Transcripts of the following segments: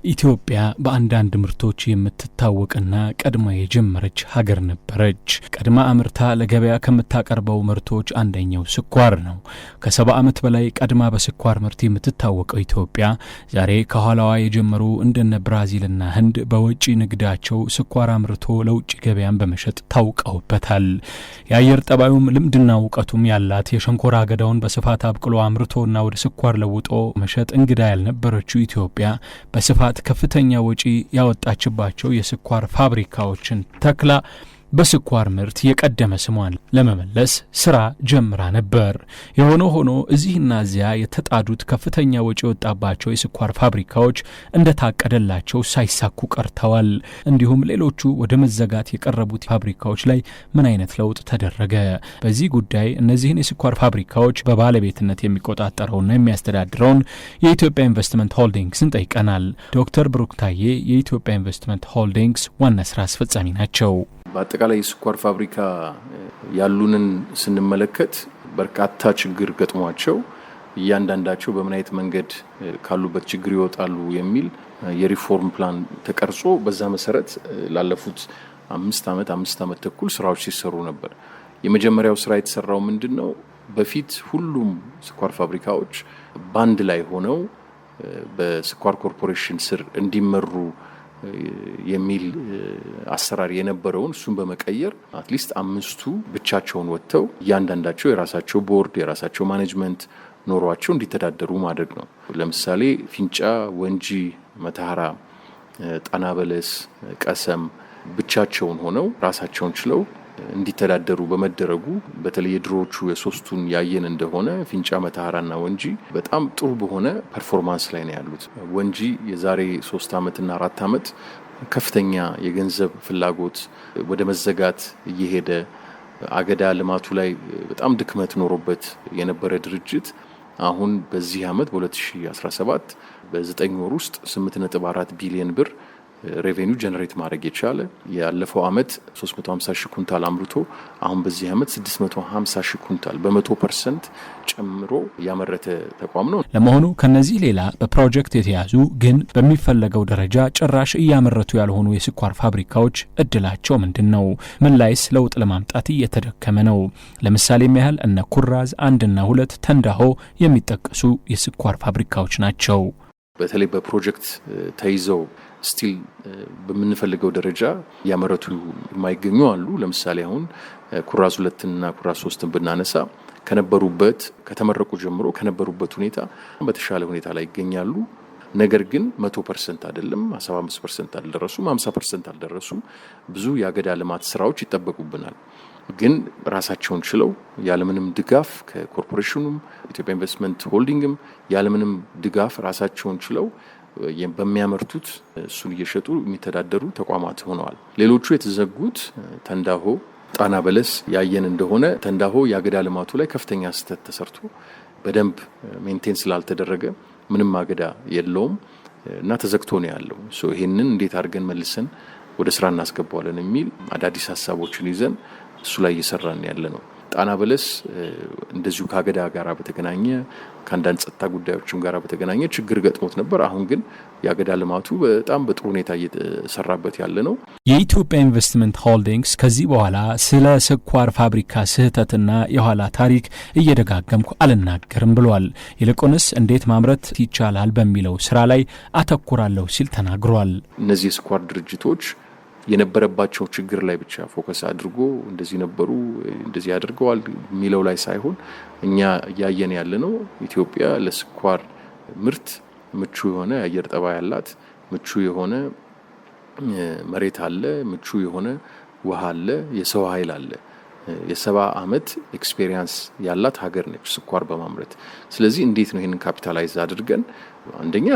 ኢትዮጵያ በአንዳንድ ምርቶች የምትታወቅና ቀድማ የጀመረች ሀገር ነበረች። ቀድማ አምርታ ለገበያ ከምታቀርበው ምርቶች አንደኛው ስኳር ነው። ከ70 ዓመት በላይ ቀድማ በስኳር ምርት የምትታወቀው ኢትዮጵያ ዛሬ ከኋላዋ የጀመሩ እንደነ ብራዚልና ህንድ በውጭ ንግዳቸው ስኳር አምርቶ ለውጭ ገበያን በመሸጥ ታውቀውበታል። የአየር ጠባዩም ልምድና እውቀቱም ያላት የሸንኮራ አገዳውን በስፋት አብቅሎ አምርቶና ወደ ስኳር ለውጦ መሸጥ እንግዳ ያልነበረችው ኢትዮጵያ በስፋት ከፍተኛ ወጪ ያወጣችባቸው የስኳር ፋብሪካዎችን ተክላ በስኳር ምርት የቀደመ ስሟን ለመመለስ ስራ ጀምራ ነበር። የሆነ ሆኖ እዚህና እዚያ የተጣዱት ከፍተኛ ወጪ የወጣባቸው የስኳር ፋብሪካዎች እንደታቀደላቸው ሳይሳኩ ቀርተዋል። እንዲሁም ሌሎቹ ወደ መዘጋት የቀረቡት ፋብሪካዎች ላይ ምን አይነት ለውጥ ተደረገ? በዚህ ጉዳይ እነዚህን የስኳር ፋብሪካዎች በባለቤትነት የሚቆጣጠረውና የሚያስተዳድረውን የኢትዮጵያ ኢንቨስትመንት ሆልዲንግስን ጠይቀናል። ዶክተር ብሩክ ታዬ የኢትዮጵያ ኢንቨስትመንት ሆልዲንግስ ዋና ስራ አስፈጻሚ ናቸው። በአጠቃላይ የስኳር ፋብሪካ ያሉንን ስንመለከት በርካታ ችግር ገጥሟቸው እያንዳንዳቸው በምን አይነት መንገድ ካሉበት ችግር ይወጣሉ የሚል የሪፎርም ፕላን ተቀርጾ በዛ መሰረት ላለፉት 5 ዓመት ተኩል ስራዎች ሲሰሩ ነበር። የመጀመሪያው ስራ የተሰራው ምንድነው? በፊት ሁሉም ስኳር ፋብሪካዎች ባንድ ላይ ሆነው በስኳር ኮርፖሬሽን ስር እንዲመሩ የሚል አሰራር የነበረውን እሱን በመቀየር አትሊስት 5ቱ ብቻቸውን ወጥተው እያንዳንዳቸው የራሳቸው ቦርድ የራሳቸው ማኔጅመንት ኖሯቸው እንዲተዳደሩ ማድረግ ነው። ለምሳሌ ፊንጫ፣ ወንጂ፣ መተሐራ፣ ጣና በለስ፣ ቀሰም ብቻቸውን ሆነው ራሳቸውን ችለው እንዲተዳደሩ በመደረጉ በተለይ የድሮዎቹ የሶስቱን ያየን እንደሆነ ፊንጫ፣ መተሐራና ወንጂ በጣም ጥሩ በሆነ ፐርፎርማንስ ላይ ነው ያሉት። ወንጂ የዛሬ 3 ዓመትና 4 ዓመት ከፍተኛ የገንዘብ ፍላጎት ወደ መዘጋት እየሄደ አገዳ ልማቱ ላይ በጣም ድክመት ኖሮበት የነበረ ድርጅት አሁን በዚህ ዓመት በ2017 በ9 ወር ውስጥ 8.4 ቢሊዮን ብር ሬቬኒው ጀነሬት ማድረግ የቻለ ያለፈው ዓመት 350 ሺህ ኩንታል አምርቶ አሁን በዚህ ዓመት 650 ሺህ ኩንታል በ100% ጨምሮ ያመረተ ተቋም ነው። ለመሆኑ ከነዚህ ሌላ በፕሮጀክት የተያዙ ግን በሚፈለገው ደረጃ ጭራሽ እያመረቱ ያልሆኑ የስኳር ፋብሪካዎች እድላቸው ምንድነው? ምን ላይስ ለውጥ ለማምጣት እየተደከመ ነው? ለምሳሌ ያህል እነ ኩራዝ 1 እና 2 ተንዳሆ የሚጠቀሱ የስኳር ፋብሪካዎች ናቸው። በተለይ በፕሮጀክት ተይዘው ስቲል በምንፈልገው ደረጃ ያመረቱ የማይገኙ አሉ። ለምሳሌ አሁን ኩራዝ 2 እና ኩራዝ 3 ብናነሳ ከነበሩበት ከተመረቁ ጀምሮ ከነበሩበት ሁኔታ በተሻለ ሁኔታ ላይ ይገኛሉ። ነገር ግን 100% አይደለም፣ 75% አልደረሱም፣ 50% አልደረሱም። ብዙ የአገዳ ልማት ስራዎች ይጠበቁብናል። ግን ራሳቸውን ችለው ያለምንም ድጋፍ ከኮርፖሬሽኑም ኢትዮጵያ ኢንቨስትመንት ሆልዲንግም ያለምንም ድጋፍ ራሳቸውን ችለው በሚያመርቱት እሱን እየሸጡ የሚተዳደሩ ተቋማት ሆነዋል። ሌሎቹ የተዘጉት ተንዳሆ፣ ጣና በለስ ያየን እንደሆነ ተንዳሆ የአገዳ ልማቱ ላይ ከፍተኛ ስህተት ተሰርቶ በደንብ ሜንቴን ስላልተደረገ ምንም አገዳ የለውም እና ተዘግቶ ነው ያለው። ይሄንን እንዴት አድርገን መልሰን ወደ ስራ እናስገባዋለን የሚል አዳዲስ ሀሳቦችን ይዘን እሱ ላይ እየሰራን ያለ ነው። ጣና በለስ እንደዚሁ ከአገዳ ጋር በተገናኘ ከአንዳንድ ጸጥታ ጉዳዮችም ጋር በተገናኘ ችግር ገጥሞት ነበር። አሁን ግን የአገዳ ልማቱ በጣም በጥሩ ሁኔታ እየተሰራበት ያለ ነው። የኢትዮጵያ ኢንቨስትመንት ሆልዲንግስ ከዚህ በኋላ ስለ ስኳር ፋብሪካ ስህተትና የኋላ ታሪክ እየደጋገምኩ አልናገርም ብሏል። ይልቁንስ እንዴት ማምረት ይቻላል በሚለው ስራ ላይ አተኩራለሁ ሲል ተናግሯል። እነዚህ የስኳር ድርጅቶች የነበረባቸው ችግር ላይ ብቻ ፎከስ አድርጎ እንደዚህ ነበሩ እንደዚህ አድርገዋል የሚለው ላይ ሳይሆን እኛ እያየን ያለ ነው ኢትዮጵያ ለስኳር ምርት ምቹ የሆነ የአየር ጠባይ ያላት፣ ምቹ የሆነ መሬት አለ፣ ምቹ የሆነ ውሃ አለ፣ የሰው ኃይል አለ። የ70 ዓመት ኤክስፔሪየንስ ያላት ሀገር ነች ስኳር በማምረት። ስለዚህ እንዴት ነው ይሄንን ካፒታላይዝ አድርገን አንደኛ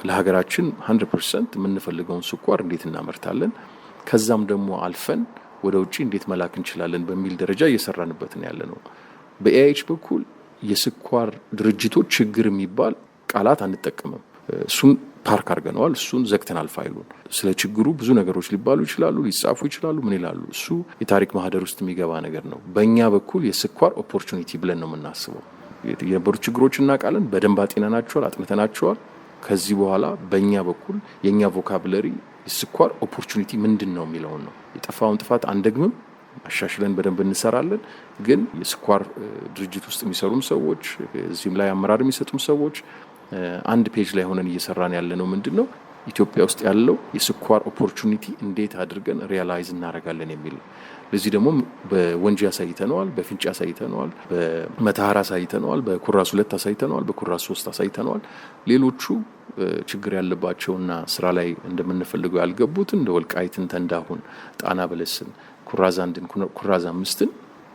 ለሀገራችን 100% የምንፈልገውን ስኳር እንዴት እናመርታለን፣ ከዛም ደግሞ አልፈን ወደ ውጪ እንዴት መላክ እንችላለን በሚል ደረጃ እየሰራንበት ነው ያለነው። በኤአይኤች በኩል የስኳር ድርጅቶች ችግር የሚባል ቃላት አንጠቀምም። እሱን ፓርክ አድርገነዋል፣ እሱን ዘግተናል ፋይሉን። ስለ ችግሩ ብዙ ነገሮች ሊባሉ ይችላሉ፣ ሊጻፉ ይችላሉ፣ ምን ይላሉ። እሱ የታሪክ ማህደር ውስጥ የሚገባ ነገር ነው። በእኛ በኩል የስኳር ኦፖርቹኒቲ ብለን ነው የምናስበው። የነበሩ ችግሮች እናውቃለን፣ በደንብ አጥንተናቸዋል። ከዚህ በኋላ በእኛ በኩል የእኛ ቮካብለሪ የስኳር ኦፖርቹኒቲ ምንድን ነው የሚለውን ነው። የጠፋውን ጥፋት አንደግምም፣ አሻሽለን በደንብ እንሰራለን። ግን የስኳር ድርጅት ውስጥ የሚሰሩም ሰዎች እዚህም ላይ አመራር የሚሰጡም ሰዎች አንድ ፔጅ ላይ ሆነን እየሰራን ያለነው ምንድነው ኢትዮጵያ ውስጥ ያለው የስኳር ኦፖርቹኒቲ እንዴት አድርገን ሪያላይዝ እናደርጋለን የሚል። ለዚህ ደግሞ በወንጂ አሳይተነዋል፣ በፍንጭ አሳይተነዋል፣ በመተሃራ አሳይተነዋል፣ በኩራዝ 2 አሳይተነዋል፣ በኩራዝ 3 አሳይተነዋል። ሌሎቹ ችግር ያለባቸውና ስራ ላይ እንደምንፈልገው ያልገቡትን እንደ ወልቃይትን፣ ተንዳሁን፣ ጣና በለስን፣ ኩራዝ 1ን፣ ኩራዝ 5ን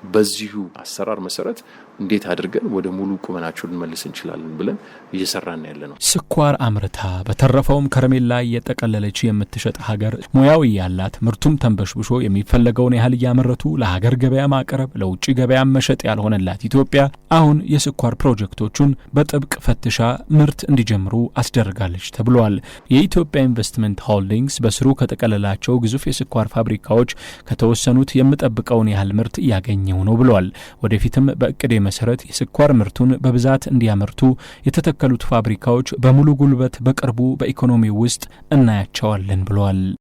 በዚሁ አሰራር መሰረት እንዴት አድርገን ወደ ሙሉ ቁመናቸው ልንመልስ እንችላለን ብለን እየሰራን ያለነው። ስኳር አምርታ በተረፈውም ከረሜላ እየጠቀለለች የምትሸጥ ሀገር ሙያው ያላት ምርቱም ተንበሽብሾ የሚፈለገውን ያህል ያመረቱ ለሀገር ገበያ ማቅረብ ለውጭ ገበያ መሸጥ ያልሆነላት ኢትዮጵያ አሁን የስኳር ፕሮጀክቶቹን በጥብቅ ፈትሻ ምርት እንዲጀምሩ አስደርጋለች ተብሏል። የኢትዮጵያ ኢንቨስትመንት ሆልዲንግስ በስሩ ከተቀለላቸው ግዙፍ የስኳር ፋብሪካዎች ከተወሰኑት የምጠብቀውን ያህል ምርት እያገኘው ነው ብሏል። ወደፊትም በእቅድ መሰረት የስኳር ምርቱን በብዛት እንዲያመርቱ የተተከሉት ፋብሪካዎች በሙሉ ጉልበት በቅርቡ በኢኮኖሚው ውስጥ እናያቸዋለን ብሏል።